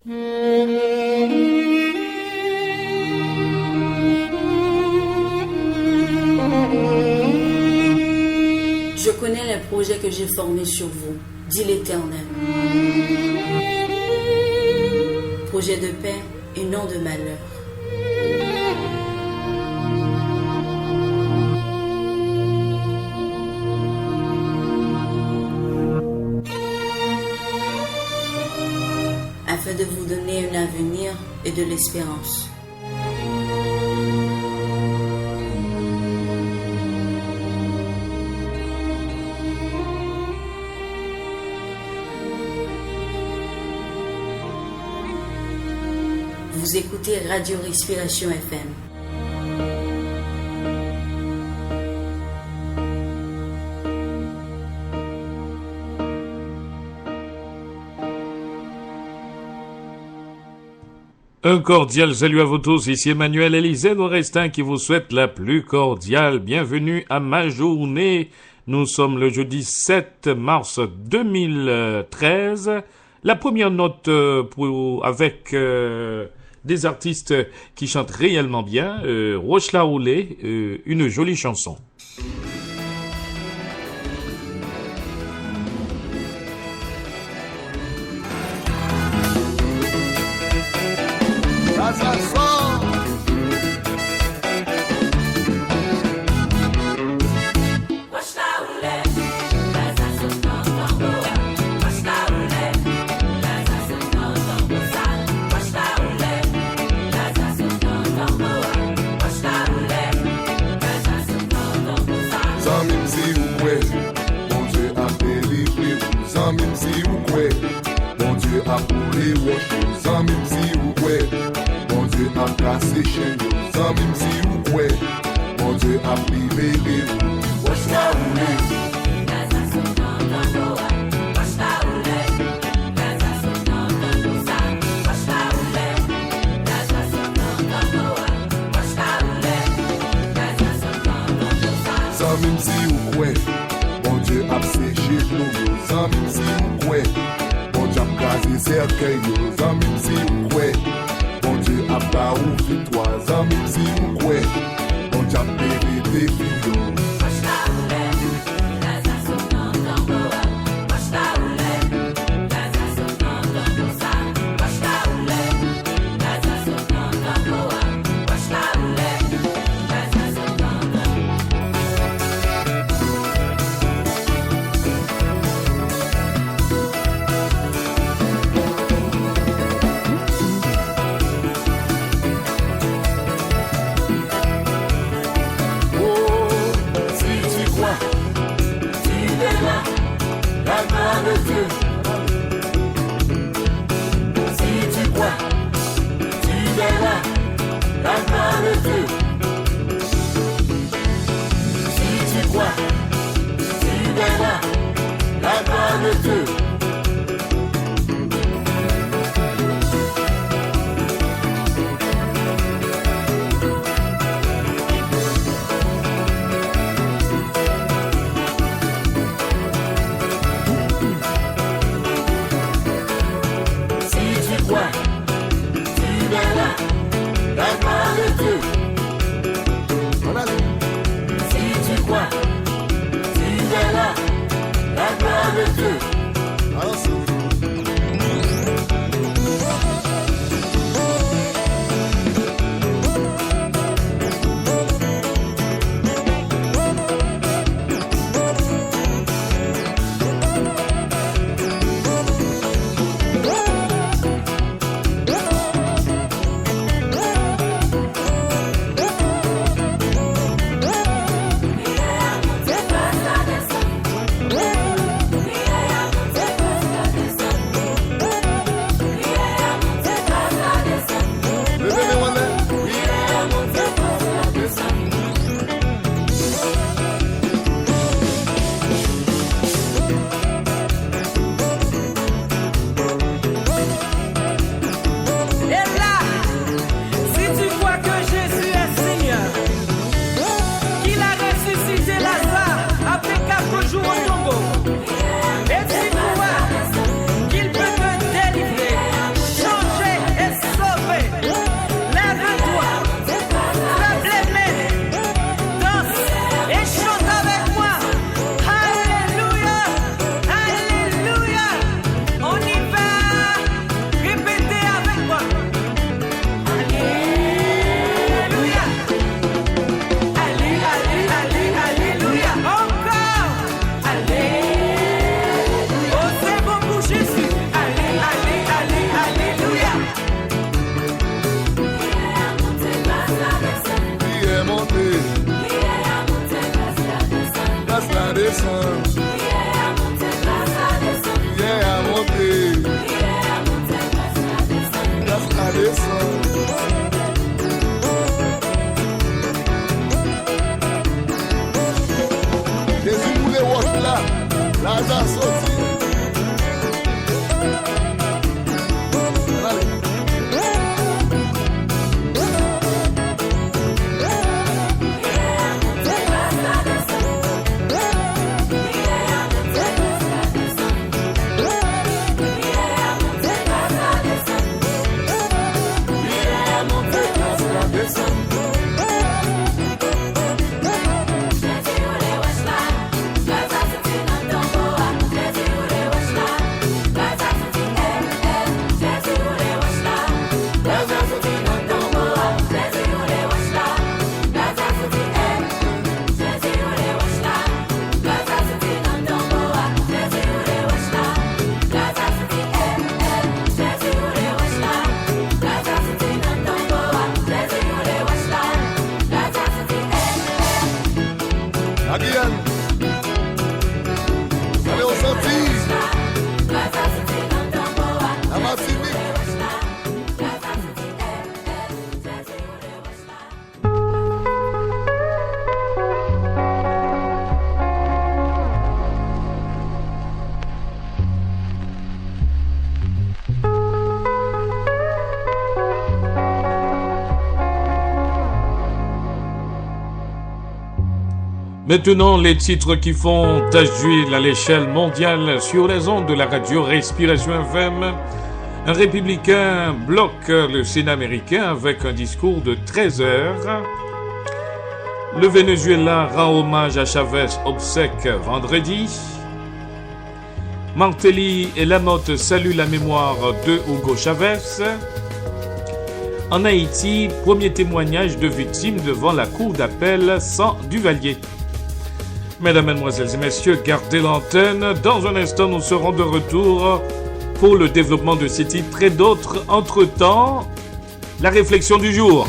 Je connais les projets que j'ai formés sur vous, dit l'Éternel. Projet de paix et non de malheur. Afin de vous donner un avenir et de l'espérance. Vous écoutez Radio Respiration FM. Un cordial salut à vous tous, ici Emmanuel Élisée Dorestin qui vous souhaite la plus cordiale bienvenue à ma journée. Nous sommes le jeudi 7 mars 2013. La première note avec des artistes qui chantent réellement bien, Roche Laoulé, une jolie chanson. Maintenant, les titres qui font tache d'huile à l'échelle mondiale sur les ondes de la radio Respiration FM. Un républicain bloque le Sénat américain avec un discours de 13 heures. Le Venezuela rend hommage à Chavez, obsèque vendredi. Martelly et Lamotte saluent la mémoire de Hugo Chavez. En Haïti, premier témoignage de victimes devant la cour d'appel sans Duvalier. Mesdames, Mesdemoiselles et Messieurs, gardez l'antenne. Dans un instant, nous serons de retour pour le développement de ces titres et d'autres. Entre-temps, la réflexion du jour.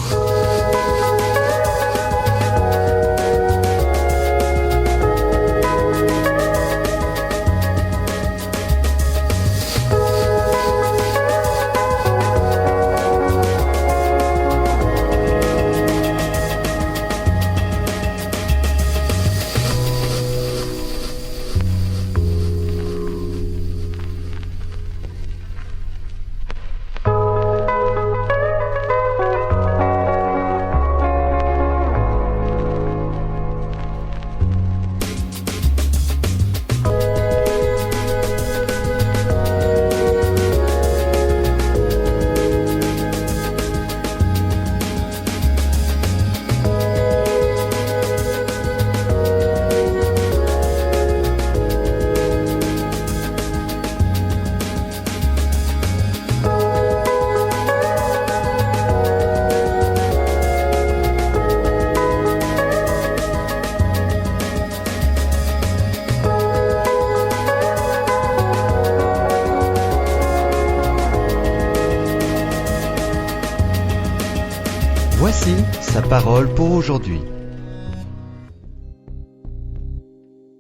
Voici sa parole pour aujourd'hui.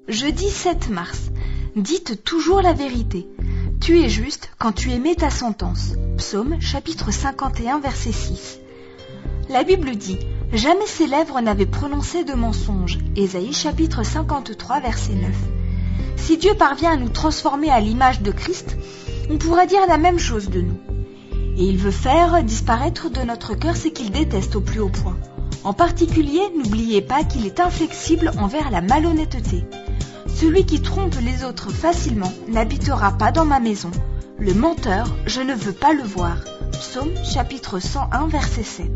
Jeudi 7 mars. Dites toujours la vérité. Tu es juste quand tu émets ta sentence. Psaume chapitre 51 verset 6. La Bible dit « Jamais ses lèvres n'avaient prononcé de mensonge » Ésaïe chapitre 53 verset 9. Si Dieu parvient à nous transformer à l'image de Christ, on pourra dire la même chose de nous. Et il veut faire disparaître de notre cœur ce qu'il déteste au plus haut point. En particulier, n'oubliez pas qu'il est inflexible envers la malhonnêteté. Celui qui trompe les autres facilement n'habitera pas dans ma maison. Le menteur, je ne veux pas le voir. Psaume chapitre 101 verset 7.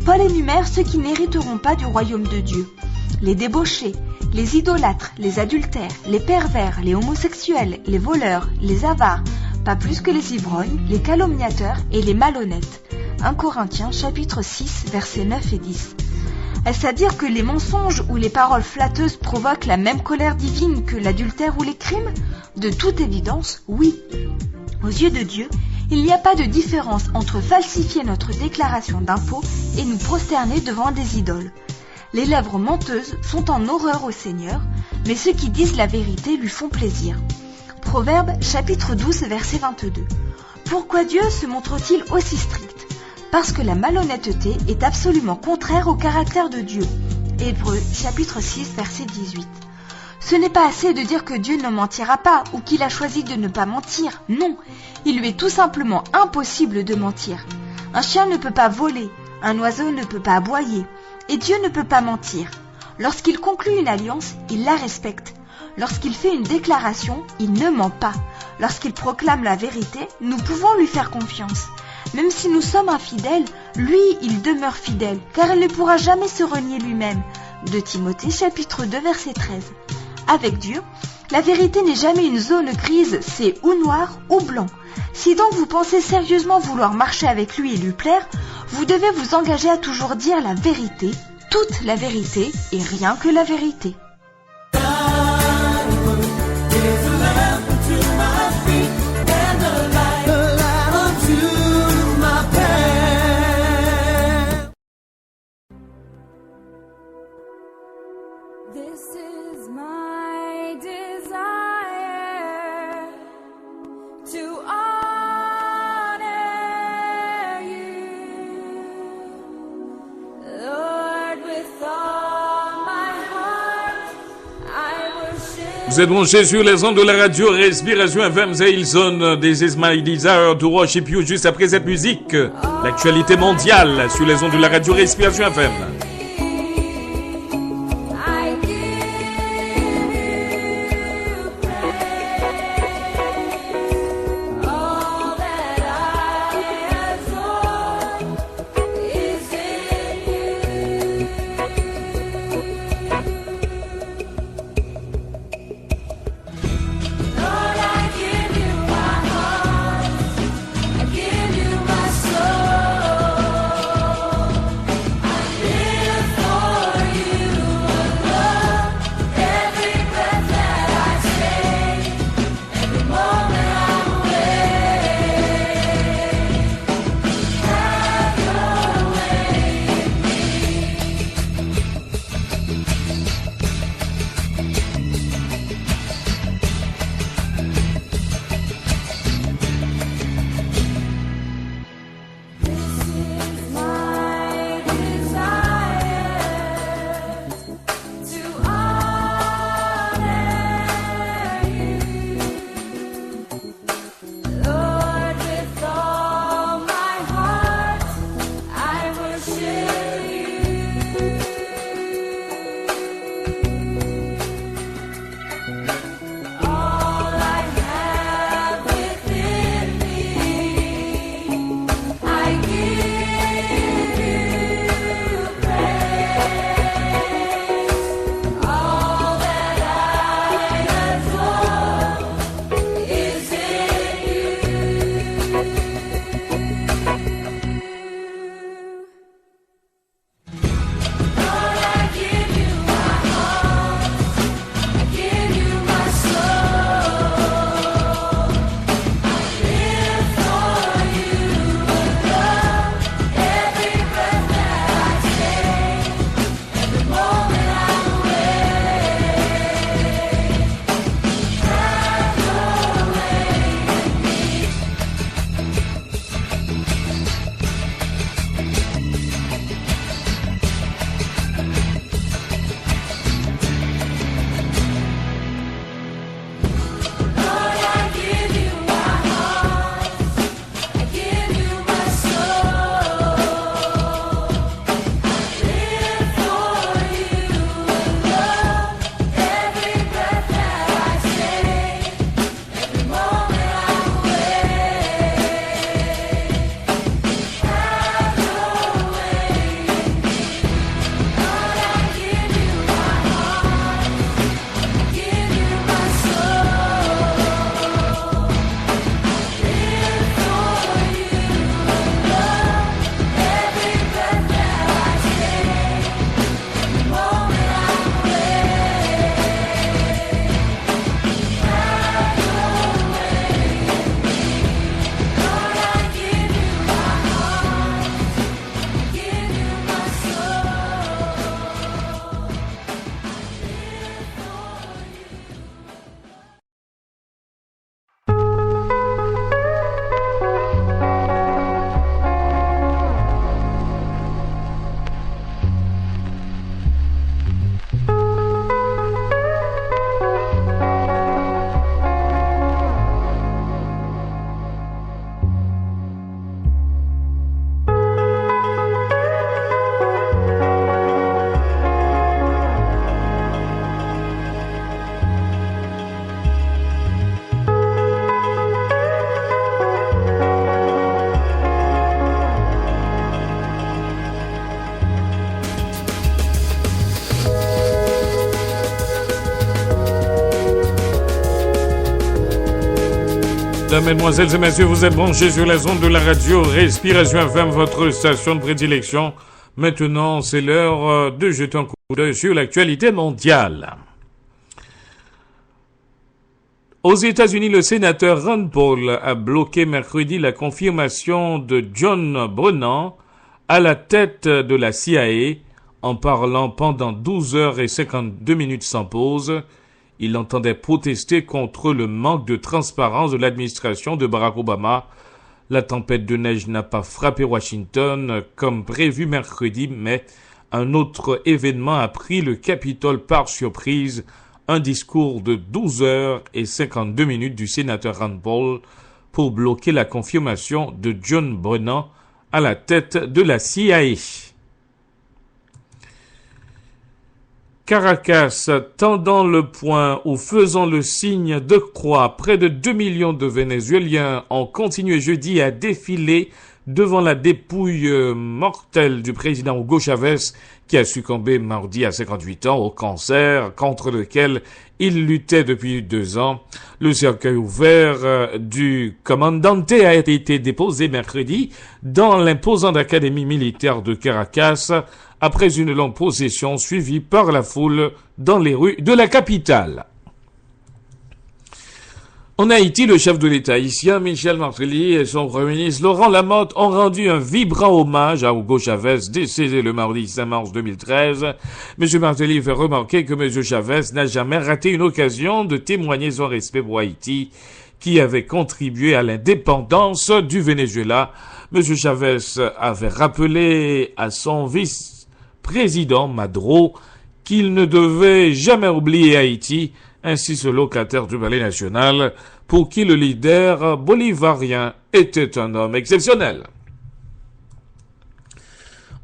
Paul énumère ceux qui n'hériteront pas du royaume de Dieu. Les débauchés, les idolâtres, les adultères, les pervers, les homosexuels, les voleurs, les avares, pas plus que les ivrognes, les calomniateurs et les malhonnêtes. 1 Corinthiens chapitre 6 versets 9 et 10. Est-ce à dire que les mensonges ou les paroles flatteuses provoquent la même colère divine que l'adultère ou les crimes? De toute évidence, oui. Aux yeux de Dieu, il n'y a pas de différence entre falsifier notre déclaration d'impôt et nous prosterner devant des idoles. Les lèvres menteuses sont en horreur au Seigneur, mais ceux qui disent la vérité lui font plaisir. Proverbe chapitre 12 verset 22. Pourquoi Dieu se montre-t-il aussi strict? Parce que la malhonnêteté est absolument contraire au caractère de Dieu. Hébreux chapitre 6 verset 18. Ce n'est pas assez de dire que Dieu ne mentira pas ou qu'il a choisi de ne pas mentir. Non, il lui est tout simplement impossible de mentir. Un chien ne peut pas voler, un oiseau ne peut pas aboyer, et Dieu ne peut pas mentir. Lorsqu'il conclut une alliance, il la respecte. Lorsqu'il fait une déclaration, il ne ment pas. Lorsqu'il proclame la vérité, nous pouvons lui faire confiance. Même si nous sommes infidèles, lui, il demeure fidèle, car il ne pourra jamais se renier lui-même. 2 Timothée chapitre 2 verset 13. Avec Dieu, la vérité n'est jamais une zone grise, c'est ou noir ou blanc. Si donc vous pensez sérieusement vouloir marcher avec lui et lui plaire, vous devez vous engager à toujours dire la vérité, toute la vérité et rien que la vérité. Vous êtes branchés sur les ondes de la radio Respiration FM. Ils ont This is my desire to worship you. Juste après cette musique, l'actualité mondiale sur les ondes de la radio Respiration FM. Mesdames, Mesdemoiselles et Messieurs, vous êtes branchés sur les ondes de la radio Respiration FM, votre station de prédilection. Maintenant, c'est l'heure de jeter un coup d'œil sur l'actualité mondiale. Aux États-Unis, le sénateur Rand Paul a bloqué mercredi la confirmation de John Brennan à la tête de la CIA en parlant pendant 12 heures et 52 minutes sans pause. Il entendait protester contre le manque de transparence de l'administration de Barack Obama. La tempête de neige n'a pas frappé Washington comme prévu mercredi, mais un autre événement a pris le Capitole par surprise. Un discours de 12 heures et 52 minutes du sénateur Rand Paul pour bloquer la confirmation de John Brennan à la tête de la CIA. Caracas, tendant le poing ou faisant le signe de croix, près de 2 millions de Vénézuéliens ont continué jeudi à défiler devant la dépouille mortelle du président Hugo Chavez qui a succombé mardi à 58 ans au cancer contre lequel il luttait depuis 2 ans. Le cercueil ouvert du commandante a été déposé mercredi dans l'imposante académie militaire de Caracas après une longue procession suivie par la foule dans les rues de la capitale. En Haïti, le chef de l'État haïtien, Michel Martelly, et son premier ministre, Laurent Lamotte, ont rendu un vibrant hommage à Hugo Chavez, décédé le mardi 5 mars 2013. M. Martelly fait remarquer que M. Chavez n'a jamais raté une occasion de témoigner son respect pour Haïti, qui avait contribué à l'indépendance du Venezuela. M. Chavez avait rappelé à son vice-président Maduro qu'il ne devait jamais oublier Haïti, ainsi ce locataire du Palais national, pour qui le leader bolivarien était un homme exceptionnel.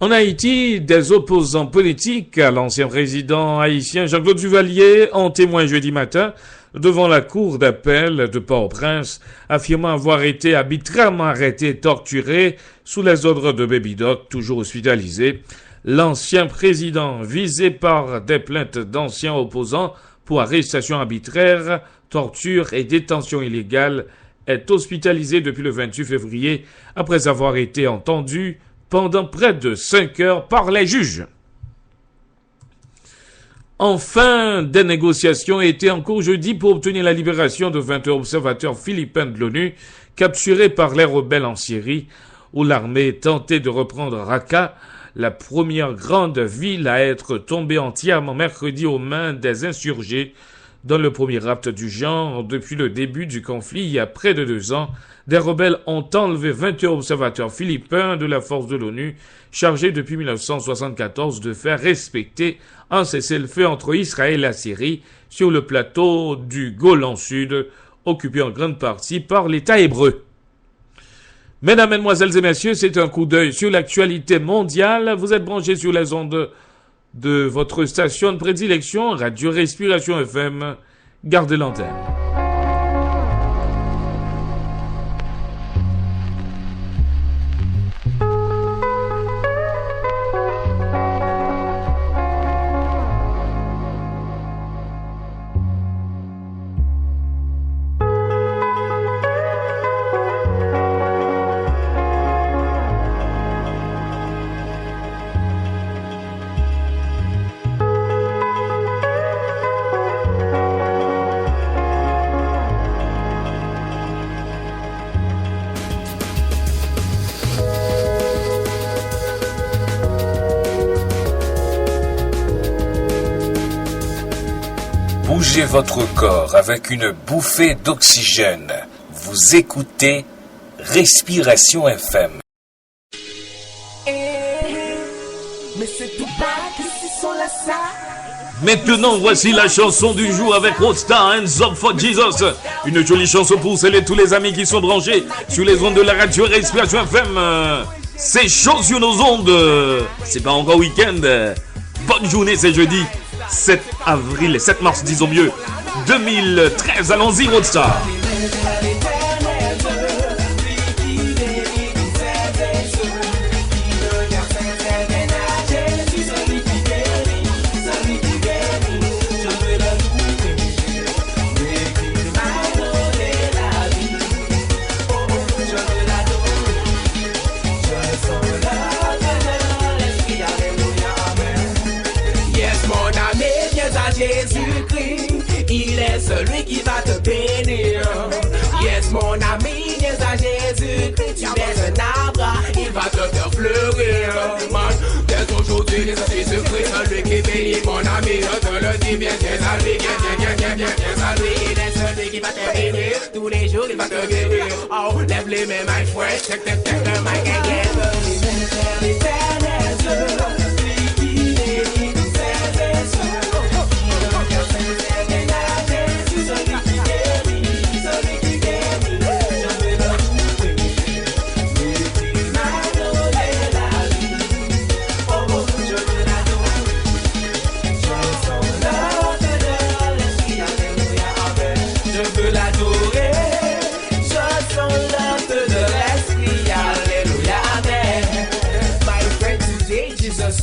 En Haïti, des opposants politiques à l'ancien président haïtien Jean-Claude Duvalier ont témoigné jeudi matin devant la cour d'appel de Port-au-Prince, affirmant avoir été arbitrairement arrêté et torturé sous les ordres de Baby Doc, toujours hospitalisé. L'ancien président, visé par des plaintes d'anciens opposants pour arrestation arbitraire, torture et détention illégale, est hospitalisé depuis le 28 février après avoir été entendu pendant près de 5 heures par les juges. Enfin, des négociations étaient en cours jeudi pour obtenir la libération de 20 observateurs philippins de l'ONU capturés par les rebelles en Syrie, où l'armée tentait de reprendre Raqqa, la première grande ville à être tombée entièrement mercredi aux mains des insurgés. Dans le premier acte du genre, depuis le début du conflit, il y a près de 2 ans, des rebelles ont enlevé 21 observateurs philippins de la force de l'ONU, chargés depuis 1974 de faire respecter un cessez-le-feu entre Israël et la Syrie sur le plateau du Golan Sud, occupé en grande partie par l'État hébreu. Mesdames, Mesdemoiselles et Messieurs, c'est un coup d'œil sur l'actualité mondiale. Vous êtes branchés sur les ondes de votre station de prédilection, Radio Respiration FM. Gardez l'antenne. Bougez votre corps avec une bouffée d'oxygène. Vous écoutez Respiration FM. Maintenant, voici la chanson du jour avec Roadstar, Hands Up for Jesus. Une jolie chanson pour sceller tous les amis qui sont branchés sur les ondes de la radio Respiration FM. C'est chaud sur nos ondes. C'est pas encore week-end. Bonne journée, c'est jeudi 7 avril, 7 mars, disons mieux, 2013. Allons-y, Roadstar. Jésus-Christ, il est celui qui va te bénir. Yes, mon ami, viens à Jésus-Christ, tu es un arbre, il va te faire fleurir. Man, dès aujourd'hui, viens à Jésus-Christ, celui qui bénit, mon ami, je te le dis, viens à lui, viens à lui, il est celui qui va te bénir. Tous les jours, il va te guérir. Oh, lève les mains, my friend, check the mic again.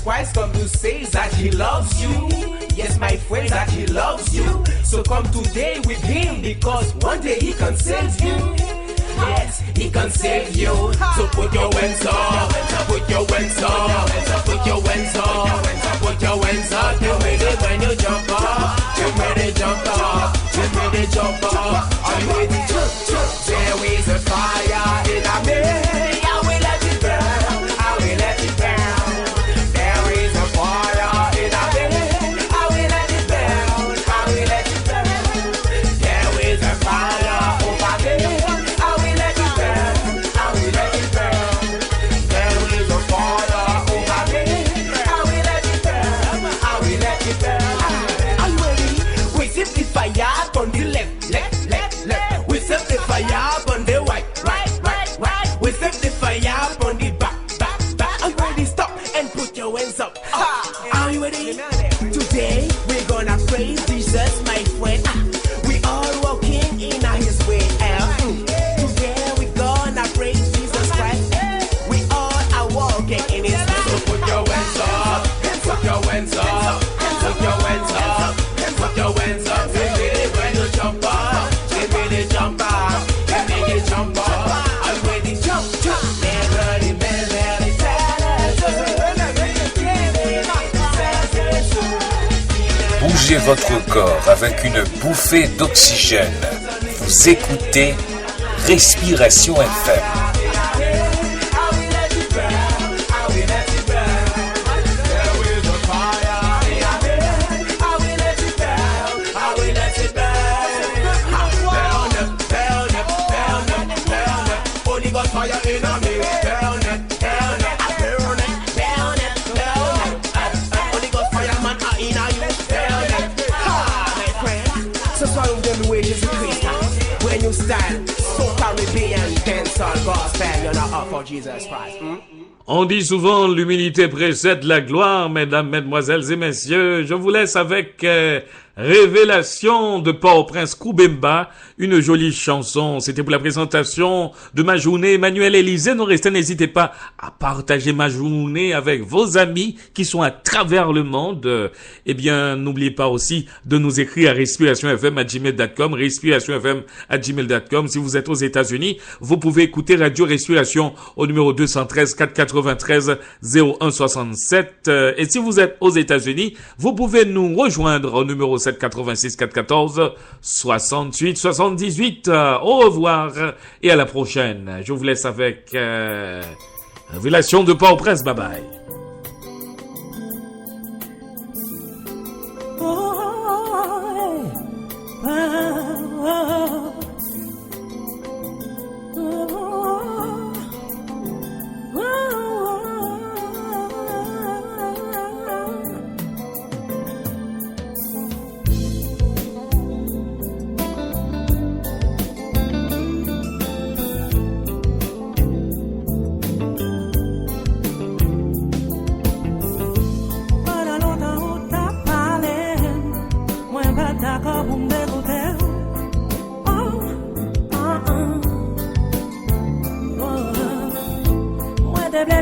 Christ come to say that he loves you. Yes, my friend, that he loves you. So come today with him, because one day he can save you. Yes, he can save you. So put your hands up, put your hands up, put your hands up, put your hands up. Get ready when you jump up, get ready jump up, get ready jump up. Are you ready? There is a fire in a me. I will let it burn, I will let it burn. Today we're gonna praise Jesus, my friend. We all walking in his way. Today we're gonna praise Jesus Christ. We all are walking in his way. So put your hands up, put your hands up, put your hands up, put your hands up. Give me the when you jump up, give me the jump up, give me the jump up. I'm ready, jump, jump. Bougez votre corps avec une bouffée d'oxygène. Vous écoutez Respiration FM. When you stand, so Caribbean, dancehall, gospel, you're not up for Jesus Christ. On dit souvent l'humilité précède la gloire, mesdames, mesdemoiselles et messieurs. Je vous laisse avec Révélation de Port-au-Prince Koubemba, une jolie chanson. C'était pour la présentation de ma journée. Emmanuel Élisée, non restez, n'hésitez pas à partager ma journée avec vos amis qui sont à travers le monde. Eh bien, n'oubliez pas aussi de nous écrire à respirationfm@gmail.com, respirationfm@gmail.com. Si vous êtes aux États-Unis, vous pouvez écouter Radio Respiration au numéro 213 493 0167. Et si vous êtes aux États-Unis, vous pouvez nous rejoindre au numéro 786 414 68 78. Au revoir et à la prochaine. Je vous laisse avec Révélation de Port-au-Prince. Bye bye.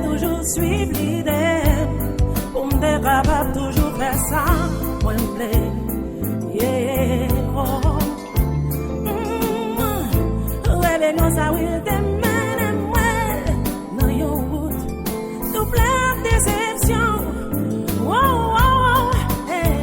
Toujours suivre l'idée pour me capable toujours faire ça moi me yeah oh rébellion ça will demain moi dans your route tout plein de déception oh oh hey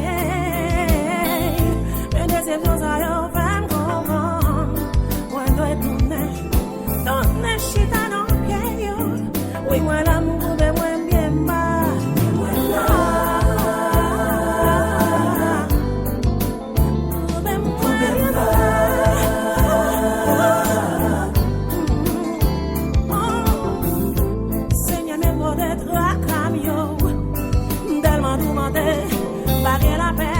pas la paix.